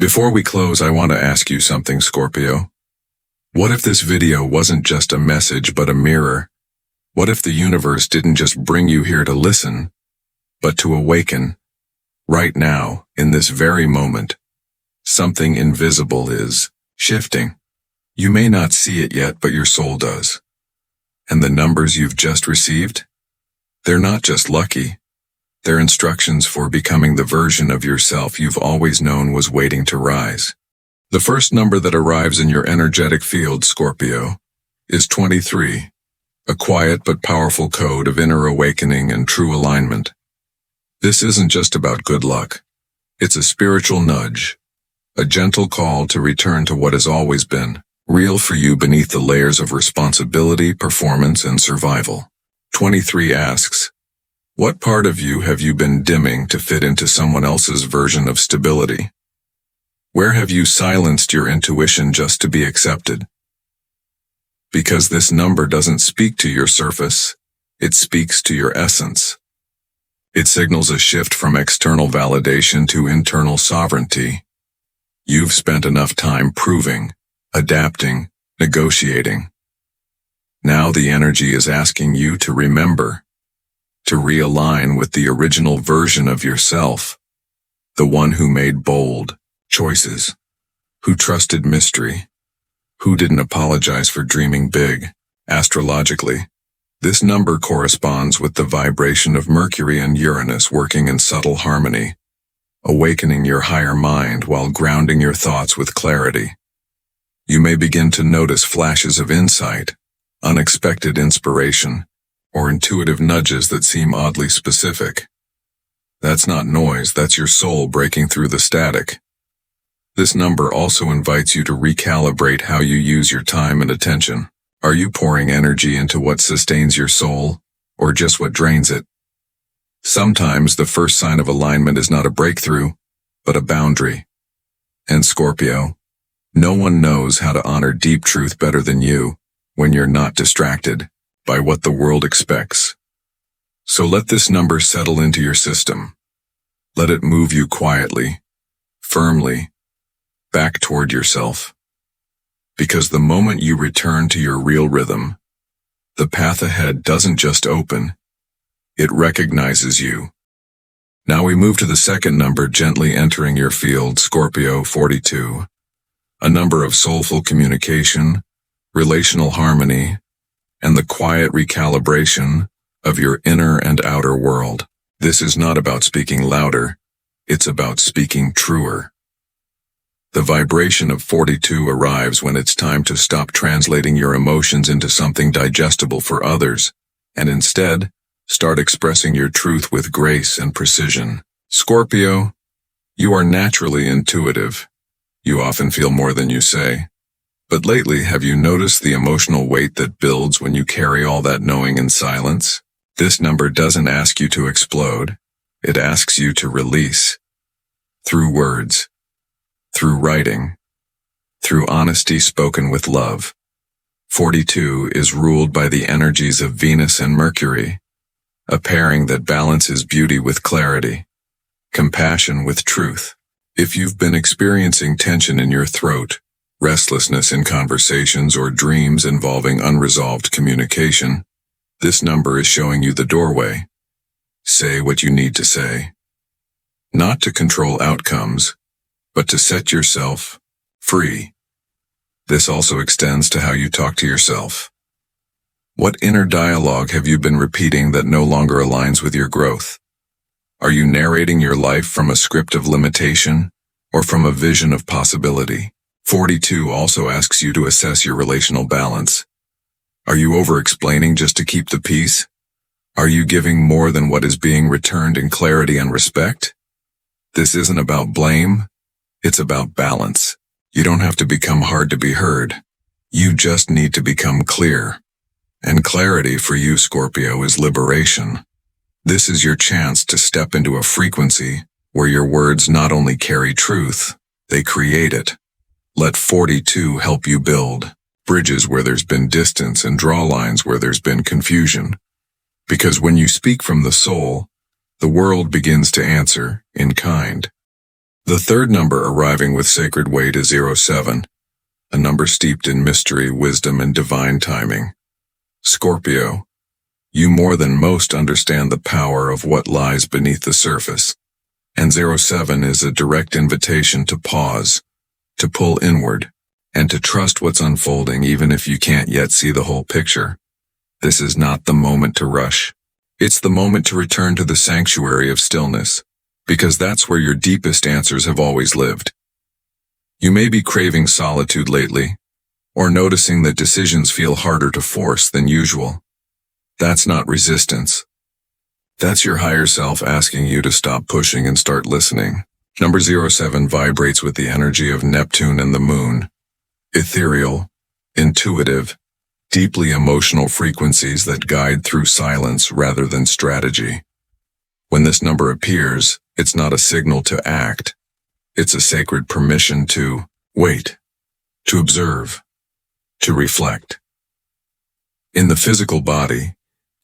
Before we close, I want to ask you something, Scorpio. What if this video wasn't just a message but a mirror? What if the universe didn't just bring you here to listen, but to awaken? Right now, in this very moment, something invisible is shifting. You may not see it yet, but your soul does. And the numbers you've just received? They're not just lucky. They're instructions for becoming the version of yourself you've always known was waiting to rise. The first number that arrives in your energetic field, Scorpio, is 23, a quiet but powerful code of inner awakening and true alignment. This isn't just about good luck. It's a spiritual nudge, a gentle call to return to what has always been real for you beneath the layers of responsibility, performance, and survival. 23 asks, what part of you have you been dimming to fit into someone else's version of stability? Where have you silenced your intuition just to be accepted? Because this number doesn't speak to your surface, it speaks to your essence. It signals a shift from external validation to internal sovereignty. You've spent enough time proving, adapting, negotiating. Now the energy is asking you to remember, to realign with the original version of yourself, the one who made bold choices, who trusted mystery, who didn't apologize for dreaming big. Astrologically, this number corresponds with the vibration of Mercury and Uranus working in subtle harmony, awakening your higher mind while grounding your thoughts with clarity. You may begin to notice flashes of insight, unexpected inspiration, or intuitive nudges that seem oddly specific. That's not noise, that's your soul breaking through the static. This number also invites you to recalibrate how you use your time and attention. Are you pouring energy into what sustains your soul, or just what drains it? Sometimes the first sign of alignment is not a breakthrough, but a boundary. And Scorpio, no one knows how to honor deep truth better than you when you're not distracted by what the world expects. So let this number settle into your system. Let it move you quietly, firmly, back toward yourself. Because the moment you return to your real rhythm, the path ahead doesn't just open, it recognizes you. Now we move to the second number gently entering your field, Scorpio 42, a number of soulful communication, relational harmony, and the quiet recalibration of your inner and outer world. This is not about speaking louder, it's about speaking truer. The vibration of 42 arrives when it's time to stop translating your emotions into something digestible for others, and instead, start expressing your truth with grace and precision. Scorpio, you are naturally intuitive. You often feel more than you say. But lately, have you noticed the emotional weight that builds when you carry all that knowing in silence? This number doesn't ask you to explode. It asks you to release. Through words, through writing, through honesty spoken with love. 42 is ruled by the energies of Venus and Mercury, a pairing that balances beauty with clarity, compassion with truth. If you've been experiencing tension in your throat, restlessness in conversations, or dreams involving unresolved communication, this number is showing you the doorway. Say what you need to say. Not to control outcomes, but to set yourself free. This also extends to how you talk to yourself. What inner dialogue have you been repeating that no longer aligns with your growth? Are you narrating your life from a script of limitation, or from a vision of possibility? 42 also asks you to assess your relational balance. Are you over-explaining just to keep the peace? Are you giving more than what is being returned in clarity and respect? This isn't about blame, it's about balance. You don't have to become hard to be heard. You just need to become clear. And clarity for you, Scorpio, is liberation. This is your chance to step into a frequency where your words not only carry truth, they create it. Let 42 help you build bridges where there's been distance and draw lines where there's been confusion. Because when you speak from the soul, the world begins to answer in kind. The third number arriving with sacred weight is 07, a number steeped in mystery, wisdom, and divine timing. Scorpio, you more than most understand the power of what lies beneath the surface. And 07 is a direct invitation to pause, to pull inward, and to trust what's unfolding even if you can't yet see the whole picture. This is not the moment to rush. It's the moment to return to the sanctuary of stillness, because that's where your deepest answers have always lived. You may be craving solitude lately, or noticing that decisions feel harder to force than usual. That's not resistance. That's your higher self asking you to stop pushing and start listening. Number 07 vibrates with the energy of Neptune and the moon. Ethereal, intuitive, deeply emotional frequencies that guide through silence rather than strategy. When this number appears, it's not a signal to act. It's a sacred permission to wait, to observe, to reflect. In the physical body,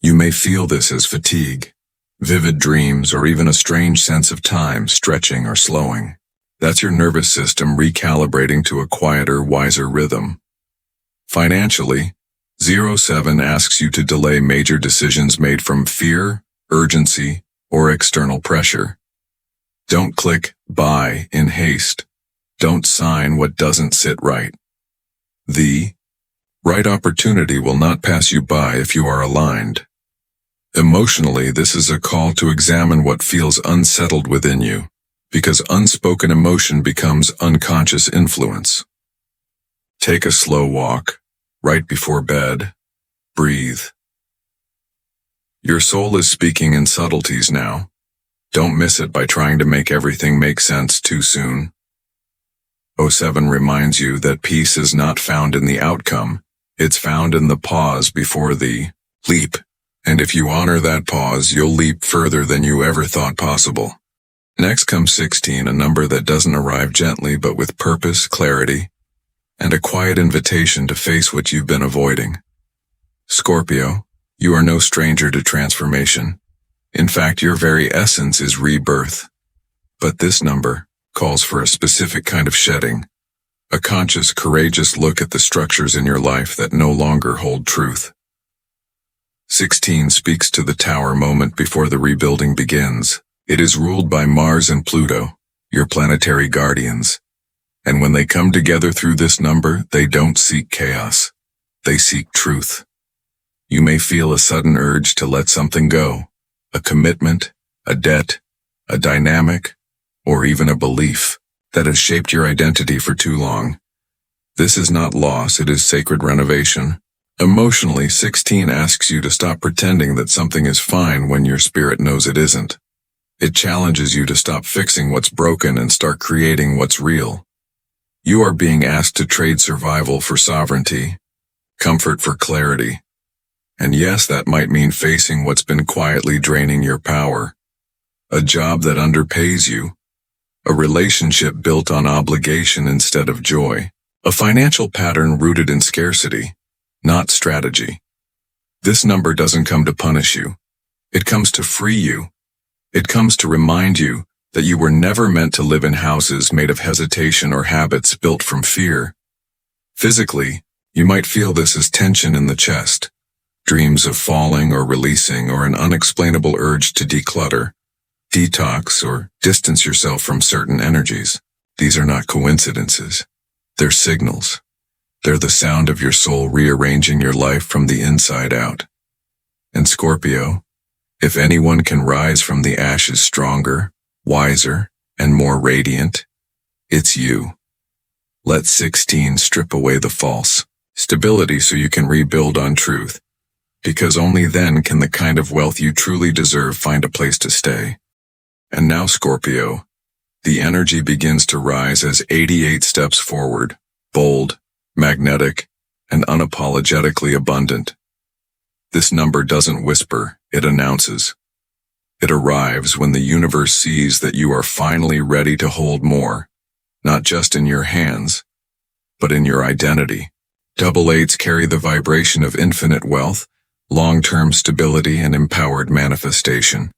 you may feel this as fatigue, vivid dreams, or even a strange sense of time stretching or slowing. That's your nervous system recalibrating to a quieter, wiser rhythm. Financially, 07 asks you to delay major decisions made from fear, urgency, or external pressure. Don't click buy in haste. Don't sign what doesn't sit right. The right opportunity will not pass you by if you are aligned. Emotionally, this is a call to examine what feels unsettled within you, because unspoken emotion becomes unconscious influence. Take a slow walk, right before bed. Breathe. Your soul is speaking in subtleties now. Don't miss it by trying to make everything make sense too soon. 07 reminds you that peace is not found in the outcome, it's found in the pause before the leap. And if you honor that pause, you'll leap further than you ever thought possible. Next comes 16, a number that doesn't arrive gently but with purpose, clarity, and a quiet invitation to face what you've been avoiding. Scorpio, you are no stranger to transformation. In fact, your very essence is rebirth. But this number calls for a specific kind of shedding, a conscious, courageous look at the structures in your life that no longer hold truth. 16 speaks to the tower moment before the rebuilding begins. It is ruled by Mars and Pluto, your planetary guardians. And when they come together through this number, they don't seek chaos. They seek truth. You may feel a sudden urge to let something go, a commitment, a debt, a dynamic, or even a belief that has shaped your identity for too long. This is not loss, it is sacred renovation. Emotionally, 16 asks you to stop pretending that something is fine when your spirit knows it isn't. It challenges you to stop fixing what's broken and start creating what's real. You are being asked to trade survival for sovereignty, comfort for clarity. And yes, that might mean facing what's been quietly draining your power. A job that underpays you. A relationship built on obligation instead of joy. A financial pattern rooted in scarcity, not strategy. This number doesn't come to punish you. It comes to free you. It comes to remind you that you were never meant to live in houses made of hesitation or habits built from fear. Physically, you might feel this as tension in the chest, dreams of falling or releasing, or an unexplainable urge to declutter, detox, or distance yourself from certain energies. These are not coincidences. They're signals. They're the sound of your soul rearranging your life from the inside out. And Scorpio, if anyone can rise from the ashes stronger, wiser, and more radiant, it's you. Let 16 strip away the false stability so you can rebuild on truth, because only then can the kind of wealth you truly deserve find a place to stay. And now, Scorpio, the energy begins to rise as 88 steps forward, bold, magnetic, and unapologetically abundant. This number doesn't whisper, it announces. It arrives when the universe sees that you are finally ready to hold more, not just in your hands, but in your identity. Double eights carry the vibration of infinite wealth, long-term stability, and empowered manifestation.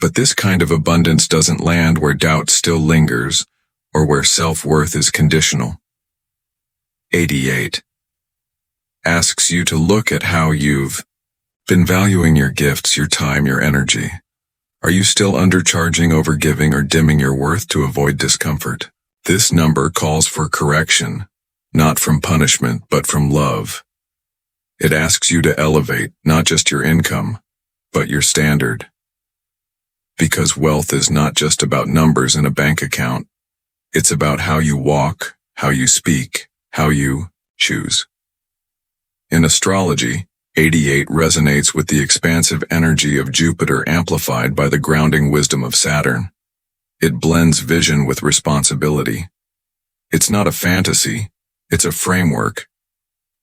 But this kind of abundance doesn't land where doubt still lingers or where self-worth is conditional. 88 asks you to look at how you've been valuing your gifts, your time, your energy. Are you still undercharging, overgiving, or dimming your worth to avoid discomfort? This number calls for correction, not from punishment, but from love. It asks you to elevate not just your income, but your standard. Because wealth is not just about numbers in a bank account. It's about how you walk, how you speak, how you choose. In astrology, 88 resonates with the expansive energy of Jupiter amplified by the grounding wisdom of Saturn. It blends vision with responsibility. It's not a fantasy, it's a framework.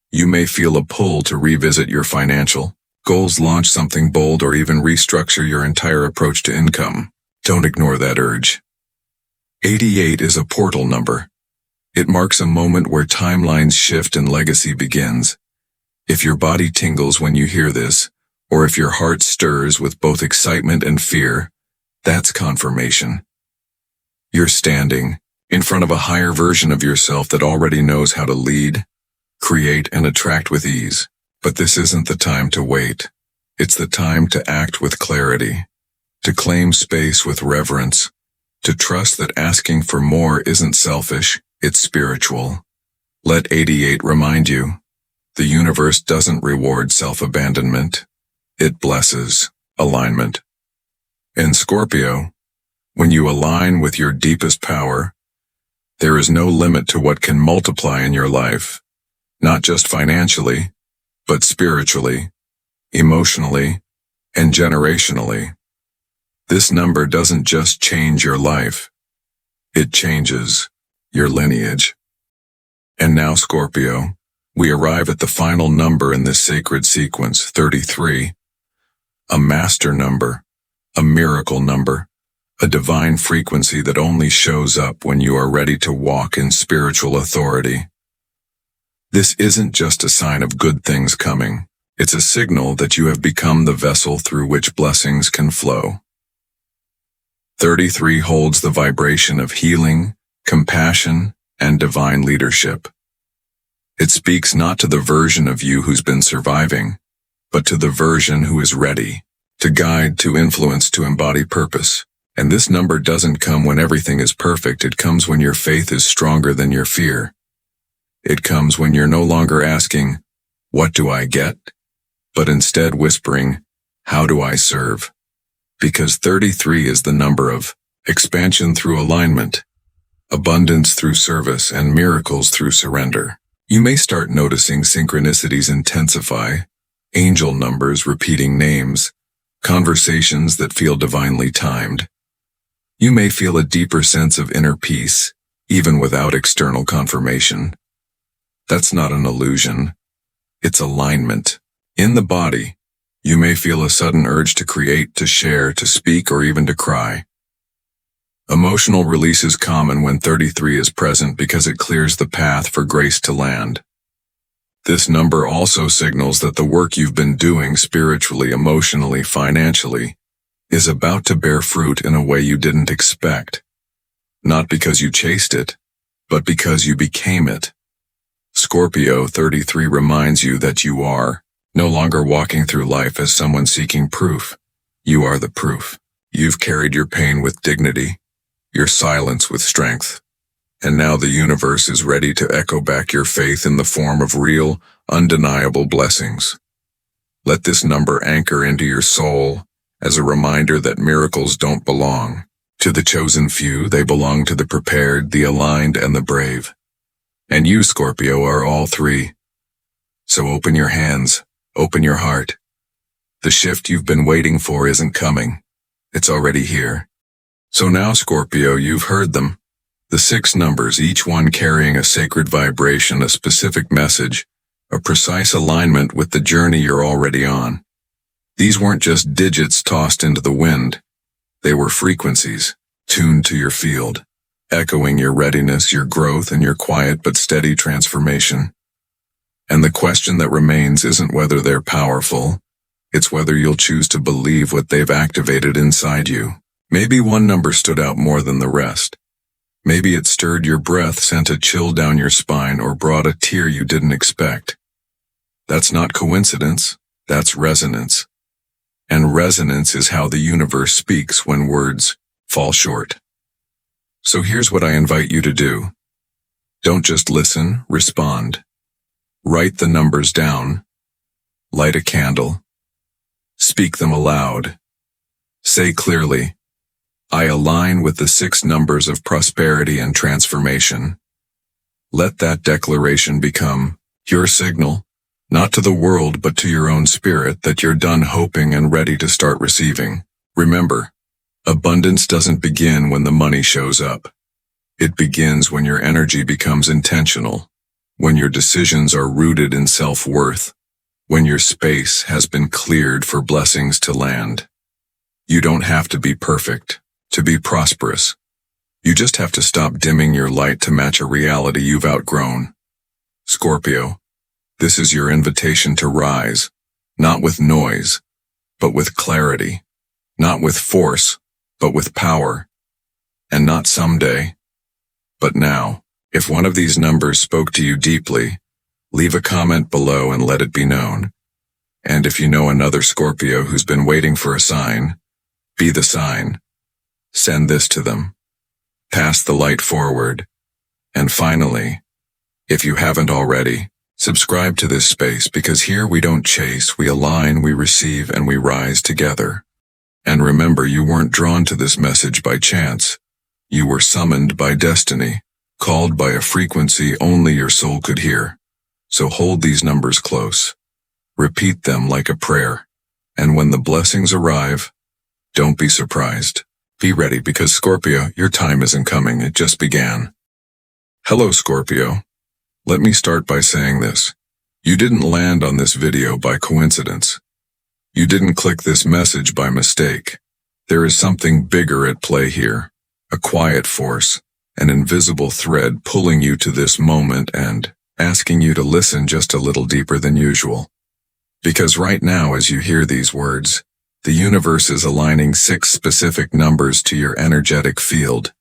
You may feel a pull to revisit your financial goals, launch something bold, or even restructure your entire approach to income. Don't ignore that urge. 88 is a portal number. It marks a moment where timelines shift and legacy begins. If your body tingles when you hear this, or if your heart stirs with both excitement and fear, that's confirmation. You're standing in front of a higher version of yourself that already knows how to lead, create, and attract with ease. But this isn't the time to wait. It's the time to act with clarity, to claim space with reverence, to trust that asking for more isn't selfish, it's spiritual. Let 88 remind you, the universe doesn't reward self-abandonment. It blesses alignment. In Scorpio, when you align with your deepest power, there is no limit to what can multiply in your life, not just financially, but spiritually, emotionally, and generationally. This number doesn't just change your life, it changes your lineage. And now, Scorpio, we arrive at the final number in this sacred sequence, 33, a master number, a miracle number, a divine frequency that only shows up when you are ready to walk in spiritual authority. This isn't just a sign of good things coming. It's a signal that you have become the vessel through which blessings can flow. 33 holds the vibration of healing, compassion, and divine leadership. It speaks not to the version of you who's been surviving, but to the version who is ready, to guide, to influence, to embody purpose. And this number doesn't come when everything is perfect. It comes when your faith is stronger than your fear. It comes when you're no longer asking, "What do I get?" but instead whispering, "How do I serve?" Because 33 is the number of expansion through alignment, abundance through service, and miracles through surrender. You may start noticing synchronicities intensify, angel numbers, repeating names, conversations that feel divinely timed. You may feel a deeper sense of inner peace, even without external confirmation. That's not an illusion. It's alignment. In the body, you may feel a sudden urge to create, to share, to speak, or even to cry. Emotional release is common when 33 is present because it clears the path for grace to land. This number also signals that the work you've been doing spiritually, emotionally, financially, is about to bear fruit in a way you didn't expect. Not because you chased it, but because you became it. Scorpio 33 reminds you that you are no longer walking through life as someone seeking proof. You are the proof. You've carried your pain with dignity, your silence with strength, and now the universe is ready to echo back your faith in the form of real, undeniable blessings. Let this number anchor into your soul as a reminder that miracles don't belong to the chosen few. They belong to the prepared, the aligned, and the brave. And you, Scorpio, are all three. So open your hands, open your heart. The shift you've been waiting for isn't coming. It's already here. So now, Scorpio, you've heard them. The 6 numbers, each one carrying a sacred vibration, a specific message, a precise alignment with the journey you're already on. These weren't just digits tossed into the wind. They were frequencies, tuned to your field, echoing your readiness, your growth, and your quiet but steady transformation. And the question that remains isn't whether they're powerful, It's whether you'll choose to believe what they've activated inside you. Maybe one number stood out more than the rest. Maybe it stirred your breath, sent a chill down your spine, or brought a tear you didn't expect. That's not coincidence, that's resonance. And resonance is how the universe speaks when words fall short. So here's what I invite you to do. Don't just listen, respond. Write the numbers down. Light a candle. Speak them aloud. Say clearly, I align with the 6 numbers of prosperity and transformation. Let that declaration become your signal, not to the world but to your own spirit, that you're done hoping and ready to start receiving. Remember, abundance doesn't begin when the money shows up. It begins when your energy becomes intentional, when your decisions are rooted in self-worth, when your space has been cleared for blessings to land. You don't have to be perfect to be prosperous. You just have to stop dimming your light to match a reality you've outgrown. Scorpio, this is your invitation to rise, not with noise, but with clarity, not with force, but with power, and not someday, but now. If one of these numbers spoke to you deeply, leave a comment below and let it be known. And if you know another Scorpio who's been waiting for a sign, be the sign. Send this to them. Pass the light forward. And finally, if you haven't already, subscribe to this space, because here we don't chase, we align, we receive, and we rise together. And remember, you weren't drawn to this message by chance. You were summoned by destiny, called by a frequency only your soul could hear. So hold these numbers close. Repeat them like a prayer. And when the blessings arrive, don't be surprised. Be ready, because Scorpio, your time isn't coming, it just began. Hello Scorpio. Let me start by saying this. You didn't land on this video by coincidence. You didn't click this message by mistake. There is something bigger at play here. A quiet force, an invisible thread pulling you to this moment and asking you to listen just a little deeper than usual. Because right now, as you hear these words, the universe is aligning 6 specific numbers to your energetic field.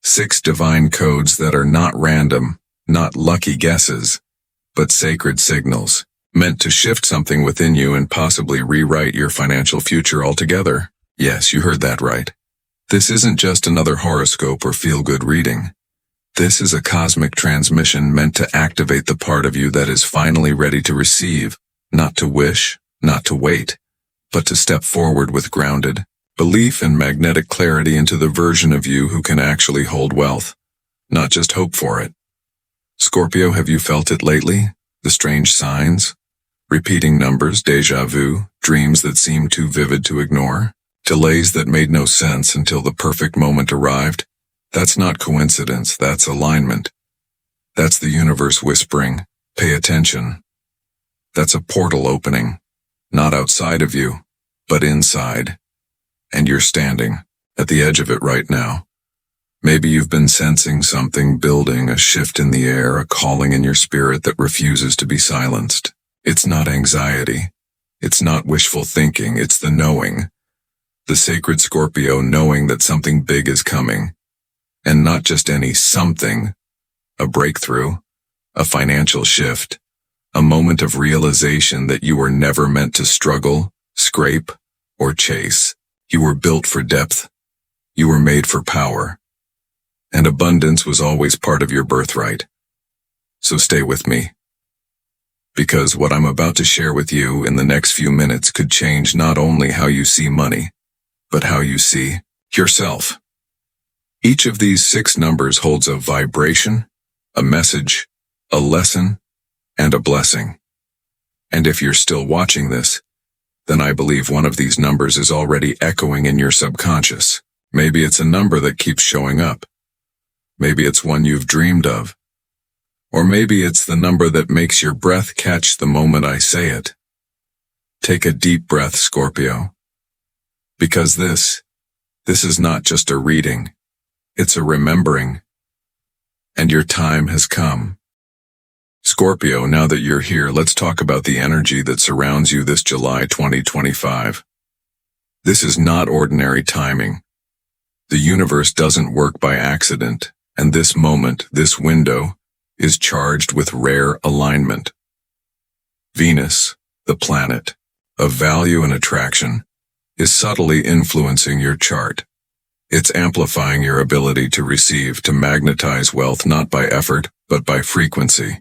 6 divine codes that are not random, not lucky guesses, but sacred signals, meant to shift something within you and possibly rewrite your financial future altogether. Yes, you heard that right. This isn't just another horoscope or feel-good reading. This is a cosmic transmission meant to activate the part of you that is finally ready to receive, not to wish, not to wait, but to step forward with grounded belief and magnetic clarity into the version of you who can actually hold wealth, not just hope for it. Scorpio, have you felt it lately? The strange signs? Repeating numbers, déjà vu, dreams that seemed too vivid to ignore? Delays that made no sense until the perfect moment arrived? That's not coincidence, that's alignment. That's the universe whispering, pay attention. That's a portal opening, not outside of you, but inside. And you're standing at the edge of it right now. Maybe you've been sensing something building, a shift in the air, a calling in your spirit that refuses to be silenced. It's not anxiety. It's not wishful thinking, it's the knowing. The sacred Scorpio knowing that something big is coming. And not just any something. A breakthrough, a financial shift, a moment of realization that you were never meant to struggle, scrape, or chase. You were built for depth. You were made for power. And abundance was always part of your birthright. So stay with me. Because what I'm about to share with you in the next few minutes could change not only how you see money, but how you see yourself. Each of these 6 numbers holds a vibration, a message, a lesson, and a blessing. And if you're still watching this, then I believe one of these numbers is already echoing in your subconscious. Maybe it's a number that keeps showing up. Maybe it's one you've dreamed of. Or maybe it's the number that makes your breath catch the moment I say it. Take a deep breath, Scorpio. Because this is not just a reading. It's a remembering. And your time has come. Scorpio, now that you're here, let's talk about the energy that surrounds you this July 2025. This is not ordinary timing. The universe doesn't work by accident, and this moment, this window, is charged with rare alignment. Venus, the planet of value and attraction, is subtly influencing your chart. It's amplifying your ability to receive, to magnetize wealth not by effort, but by frequency.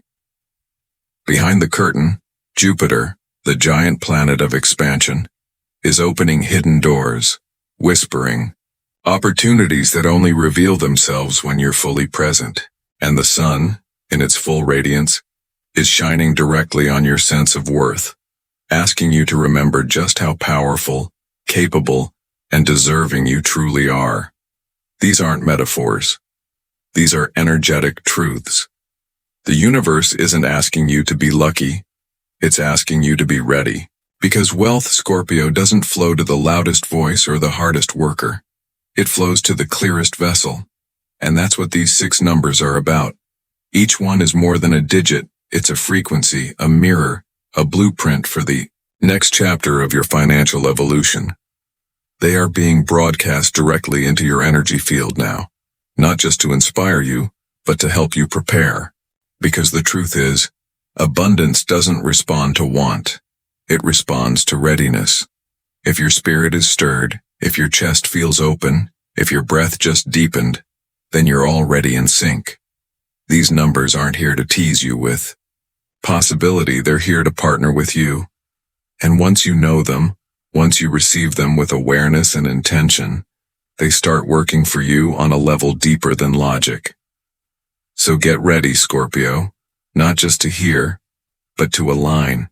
Behind the curtain, Jupiter, the giant planet of expansion, is opening hidden doors, whispering, opportunities that only reveal themselves when you're fully present. And the sun, in its full radiance, is shining directly on your sense of worth, asking you to remember just how powerful, capable, and deserving you truly are. These aren't metaphors. These are energetic truths. The universe isn't asking you to be lucky. It's asking you to be ready. Because wealth, Scorpio, doesn't flow to the loudest voice or the hardest worker. It flows to the clearest vessel. And that's what these 6 numbers are about. Each one is more than a digit. It's a frequency, a mirror, a blueprint for the next chapter of your financial evolution. They are being broadcast directly into your energy field now, not just to inspire you, but to help you prepare. Because the truth is, abundance doesn't respond to want. It responds to readiness. If your spirit is stirred, if your chest feels open, if your breath just deepened, then you're already in sync. These numbers aren't here to tease you with possibility, they're here to partner with you. And once you know them, once you receive them with awareness and intention, they start working for you on a level deeper than logic. So get ready, Scorpio, not just to hear, but to align.